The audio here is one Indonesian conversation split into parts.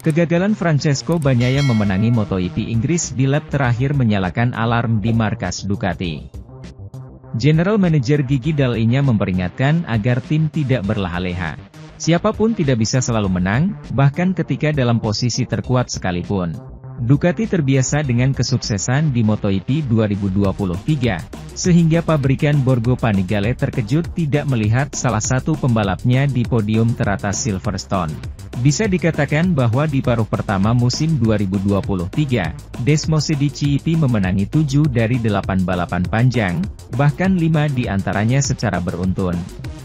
Kegagalan Francesco Bagnaia memenangi MotoGP Inggris di lap terakhir menyalakan alarm di markas Ducati. General Manager Gigi Dall'Igna memperingatkan agar tim tidak berleha-leha. Siapapun tidak bisa selalu menang, bahkan ketika dalam posisi terkuat sekalipun. Ducati terbiasa dengan kesuksesan di MotoGP 2023, sehingga pabrikan Borgo Panigale terkejut tidak melihat salah satu pembalapnya di podium teratas Silverstone. Bisa dikatakan bahwa di paruh pertama musim 2023, Desmosedici memenangi 7 dari 8 balapan panjang, bahkan 5 di antaranya secara beruntun.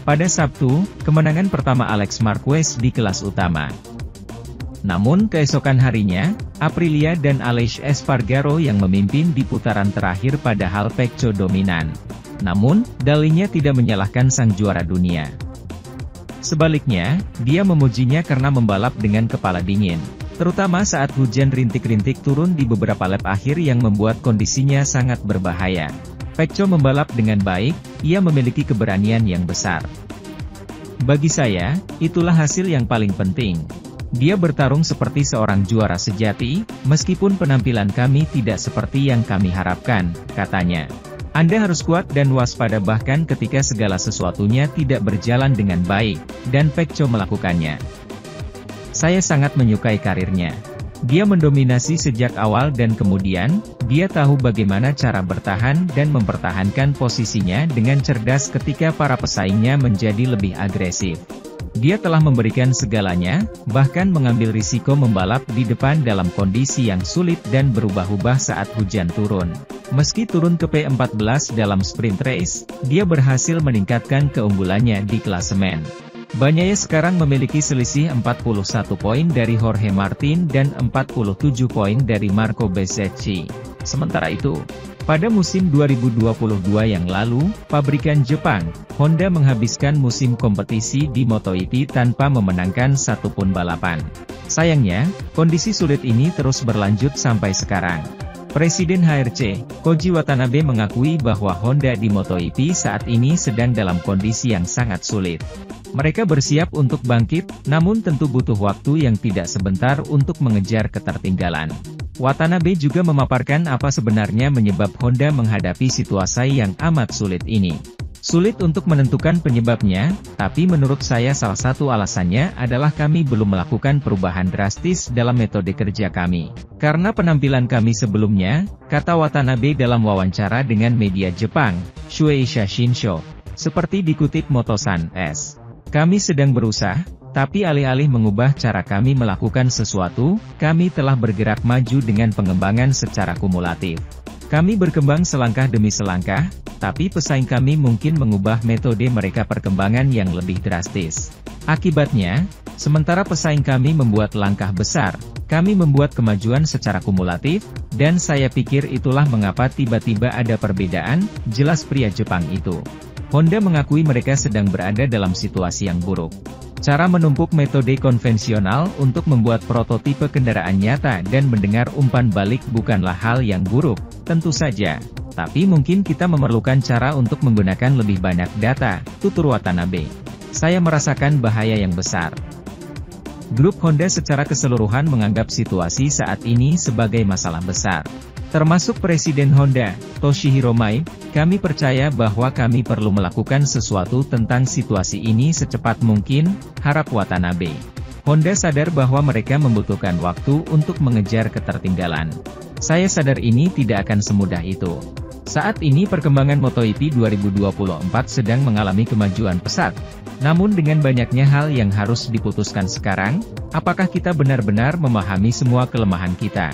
Pada Sabtu, kemenangan pertama Alex Marquez di kelas utama. Namun keesokan harinya, Aprilia dan Aleix Espargaro yang memimpin di putaran terakhir padahal Pecco dominan. Namun, Dall'Igna tidak menyalahkan sang juara dunia. Sebaliknya, dia memujinya karena membalap dengan kepala dingin. Terutama saat hujan rintik-rintik turun di beberapa lap akhir yang membuat kondisinya sangat berbahaya. Pecco membalap dengan baik, ia memiliki keberanian yang besar. Bagi saya, itulah hasil yang paling penting. Dia bertarung seperti seorang juara sejati, meskipun penampilan kami tidak seperti yang kami harapkan, katanya. Anda harus kuat dan waspada bahkan ketika segala sesuatunya tidak berjalan dengan baik, dan Pecco melakukannya. Saya sangat menyukai karirnya. Dia mendominasi sejak awal dan kemudian, dia tahu bagaimana cara bertahan dan mempertahankan posisinya dengan cerdas ketika para pesaingnya menjadi lebih agresif. Dia telah memberikan segalanya, bahkan mengambil risiko membalap di depan dalam kondisi yang sulit dan berubah-ubah saat hujan turun. Meski turun ke P14 dalam sprint race, dia berhasil meningkatkan keunggulannya di klasemen. Bagnaia sekarang memiliki selisih 41 poin dari Jorge Martin dan 47 poin dari Marco Bezzecchi. Sementara itu, pada musim 2022 yang lalu, pabrikan Jepang, Honda menghabiskan musim kompetisi di MotoGP tanpa memenangkan satu pun balapan. Sayangnya, kondisi sulit ini terus berlanjut sampai sekarang. Presiden HRC, Koji Watanabe mengakui bahwa Honda di MotoGP saat ini sedang dalam kondisi yang sangat sulit. Mereka bersiap untuk bangkit, namun tentu butuh waktu yang tidak sebentar untuk mengejar ketertinggalan. Watanabe juga memaparkan apa sebenarnya menyebab Honda menghadapi situasi yang amat sulit ini. Sulit untuk menentukan penyebabnya, tapi menurut saya salah satu alasannya adalah kami belum melakukan perubahan drastis dalam metode kerja kami. Karena penampilan kami sebelumnya, kata Watanabe dalam wawancara dengan media Jepang, Shueisha Shinsho. Seperti dikutip Motosan S. Kami sedang berusaha, tapi alih-alih mengubah cara kami melakukan sesuatu, kami telah bergerak maju dengan pengembangan secara kumulatif. Kami berkembang selangkah demi selangkah, tapi pesaing kami mungkin mengubah metode mereka perkembangan yang lebih drastis. Akibatnya, sementara pesaing kami membuat langkah besar, kami membuat kemajuan secara kumulatif, dan saya pikir itulah mengapa tiba-tiba ada perbedaan, jelas pria Jepang itu. Honda mengakui mereka sedang berada dalam situasi yang buruk. Cara menumpuk metode konvensional untuk membuat prototipe kendaraan nyata dan mendengar umpan balik bukanlah hal yang buruk, tentu saja. Tapi mungkin kita memerlukan cara untuk menggunakan lebih banyak data, tutur Watanabe. Saya merasakan bahaya yang besar. Grup Honda secara keseluruhan menganggap situasi saat ini sebagai masalah besar. Termasuk Presiden Honda, Toshihiro Mai, kami percaya bahwa kami perlu melakukan sesuatu tentang situasi ini secepat mungkin, harap Watanabe. Honda sadar bahwa mereka membutuhkan waktu untuk mengejar ketertinggalan. Saya sadar ini tidak akan semudah itu. Saat ini perkembangan MotoGP 2024 sedang mengalami kemajuan pesat. Namun dengan banyaknya hal yang harus diputuskan sekarang, apakah kita benar-benar memahami semua kelemahan kita?